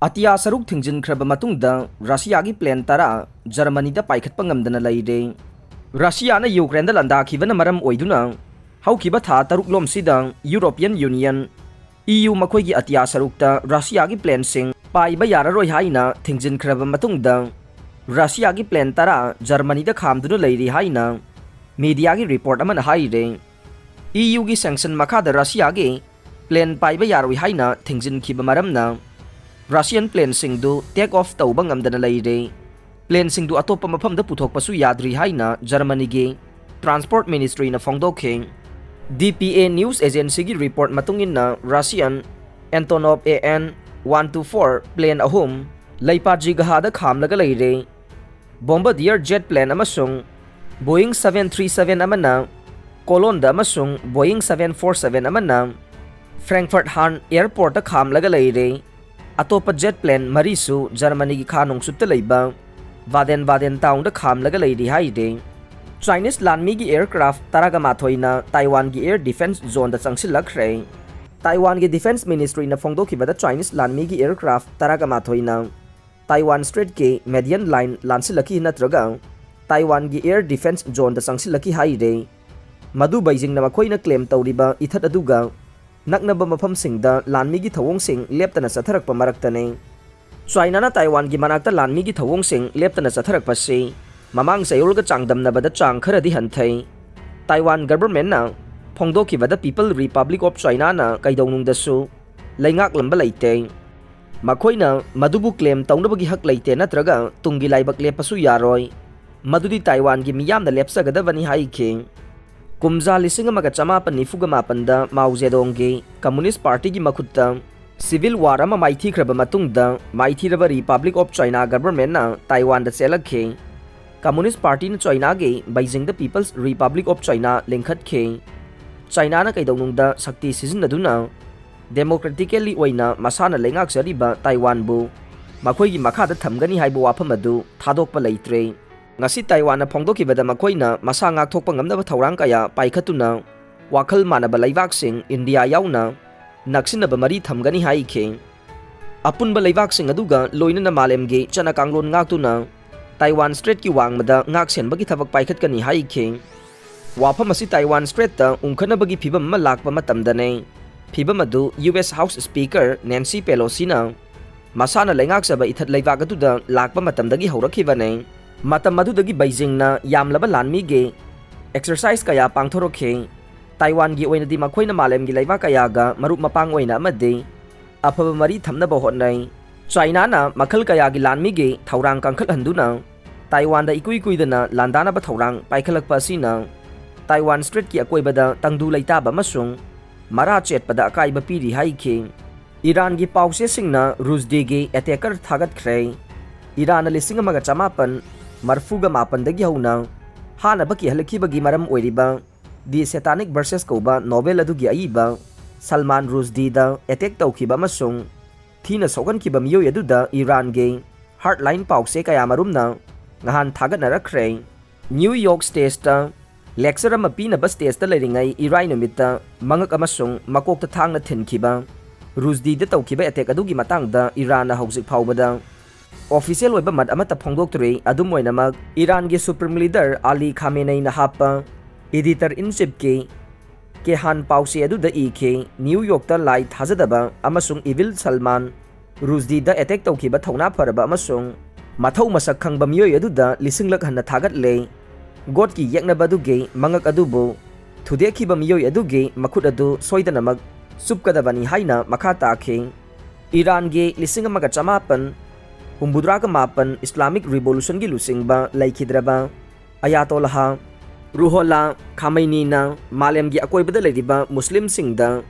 Atiya Saruk Thingjinkhraba Matungda Russia gi plan tara Germany da Paikhatpa Ngamdana Leiri. Russia na Ukraine da landakhiba na maram oiduna haukiba tha taruk lom sidang European Union EU makhoi gi Atiya Saruk ta Russia gi plan sing paiba yararoi haina Thingjinkhraba Matungda Russia gi plan tara Germany da khamduna leiri haina media gi report amana haire. EU gi sanction makha da Russia gi plan paiba yaroi haina Thingjinkhiba maramna Russian plane sing du take off tauba ngamdana leiri. Plane sing du atopa mafam da puthokpasu yadri haina Germany gi Transport Ministry na phongdokhe. DPA News Agency gi report matungin na Russian Antonov AN-124 plane ahum leipaji gahada khamlaga leire. Bombardier jet plane amasung Boeing 737 amana Cologne amasung Boeing 747 amana Frankfurt Han Airport da khamlaga leire. Atopa jet plane marisu Germany gi khanong sutta leiba Baden town da khamlaga leiri haide. Chinese landmi gi aircraft taraga mathoina Taiwan gi air defense zone da changsilakre. Taiwan gi defense ministry na phongdokhiba da Chinese landmi gi aircraft taraga mathoina Taiwan Strait ki median line lansilaki natraga Taiwan gi air defense zone da changsilaki haide. Madu Beijing na makhoina claim tawriba ithat aduga naknaba mafam singda lanmi gi thawong sing leptana satharak pamaraktane. China na Taiwan gi manakta lanmi gi thawong sing leptana satharak pasi mamang sayol ga changdamna bada chang kharadi hanthai. Taiwan government na phongdoki bada People Republic of China na kaidonung dasu leingak lamba leite. Makhoina madubu claim tawnabagi hak leite natraga tungi laibak lepasu yaroi. Madudi Taiwan gi miyam na lepsagada bani haike. Kumza lising amaga chamapan nifuga mapanda Mao Zedong gi Communist Party gi makutta civil war ama maithikhraba matungda maithiraba Republic of China government na Taiwan da selakhe. Communist Party na China gi Beijing da People's Republic of China lengkhatkhe. China na kaidonung da sakti sizinaduna democratically oina masana lengak sariba Taiwan bu makhoi gi makha da thamgani haibo wafam adu thadokpa leitre. Ngasi Taiwan na phongdokibada makhoina masa ngakthokpa ngamnaba thawrang kaya paikhatuna wakhal manaba leibak sing India yauna naksinaba mari thamgani haikhe. Apunba leibak sing aduga loinana malemge chana kanglon ngaktuna Taiwan Strait ki wangmada ngaksenbagi thabak paikhatkani haikhe. Wafam asi Taiwan Strait ta ungkhanabagi phibam ma lakpa matamdane phibam adu US House Speaker Nancy Pelosi na masana lengak saba ithat leibak atuda lakpa matamdagi haurakibane. Matam madudagi Beijing na yamlaba lanmi ge exercise kaya pangthorokhe. Taiwan gi oina di makhoina malem gi leiba kaya ga marup mapang oina amade afaba mari thamnaba hotnai. China na makhal kaya gi lanmi ge thawrang kangkhal handuna Taiwan da ikui dana landana ba thawrang paikhalakpa sina Taiwan Strait ki akoibada tangdu leitaba masung mara chetpada akaiba piri haikhe. Iran gi pause singna Rusdi gi attacker thagat khre. Iran na lising amaga chamapan marfuga mapandagi hauna hana baki halakibagi maram oiriba The Satanic Verses kauba novel adugi aiba Salman Rushdie da attack tawkhiba masung thina sogankiba miyoy aduda Iran ge hardline pause kaya marumna ngahan thagat narakre. New York State ta lecture ama pinaba stage ta leiringai Iran numita mangak amasung makokta thangna thinkhiba Rushdie da tawkhiba attack adugi matangda Iran na hawjik phawbada official oiba mat amata phongdoktre adumoinamag Iran ge supreme leader Ali Khamenei na hapa editor in chief ke han pause adu da ek New York ta lai thajadaba amasung evil Salman Rushdie da attack tawkhiba thawna faraba amasung mathau masak khangba miyoi adu da lisinglak hanna thagat le god ki yaknaba du ge mangak adubo thudekhiba miyoi adu ge makhut adu soidanamag supkadabani haina makha takhe. Iran ge lisingamaga chamapan humbudraga mapan Islamic Revolution gi lusingba laikhidraba Ayatollah Ruhollah Khomeini na malem gi akoibada leiriba Muslim singda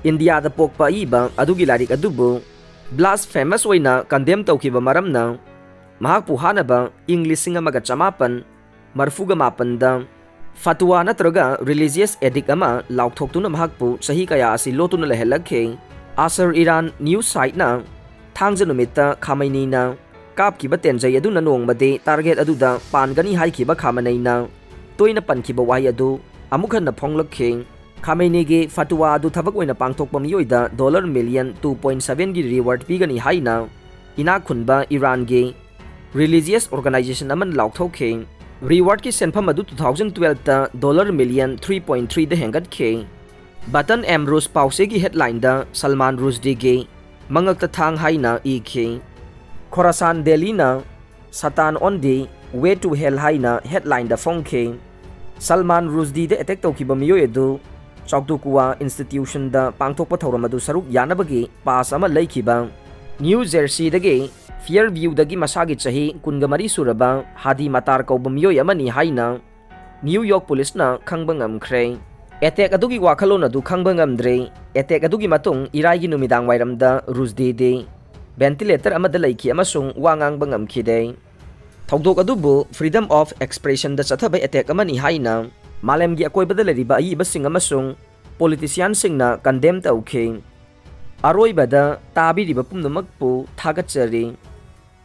India da pokpa iba adugi larik adubu blasphemous oina condemn tawkhiba maramna mahak puhanaba English singamaga chamapan marfuga mapanda fatwa natraga religious edict ama laukthokuna mahakpu sahi kaya asi lotuna lehelakhe. Asar Iran news site na thangja numita Khomeini na kapkiba tenjai aduna nongmade target aduda pangani haikhiba Khamenei na toina pankhiba wai adu amukhan na phonglakhe. Khomeini ge fatwa adu thabak oina pangthokpa miyoida $2.7 million gi reward pigani haina ina khunba Iran gi religious organization aman laukthokhe reward ki senpham adu 2012 ta dollar million 3.3 da hengat khe Button Ambrose pause ki headline da Salman Rushdie gi mangak ta thang haina I khe Khorasan Delhi na Satan on the way to hell haina headline da phong khe Salman Rushdie da attack tawkiba miyo edu Chokdukuwa institution da pangthokpa thoram adu saruk yanabagi pass ama laikhiba New Jersey dagi Fairview dagi masagi chahi kungamari suraba Hadi Matar kauba miyo yamani haina New York police na khangba ngamkhre attack adugi wakhalon adu khangba ngamdre attack adugi matung irai gi numidang wairam da Rushdie de ventilator amada laiki amasung wangang bangam khide thogdok adubu freedom of expression da chathabai attack amani haina malem gi akoi bada leriba ai basing amasung politician singna condemn tawkhe aroi bada tabi riba pumnamak pu thagachari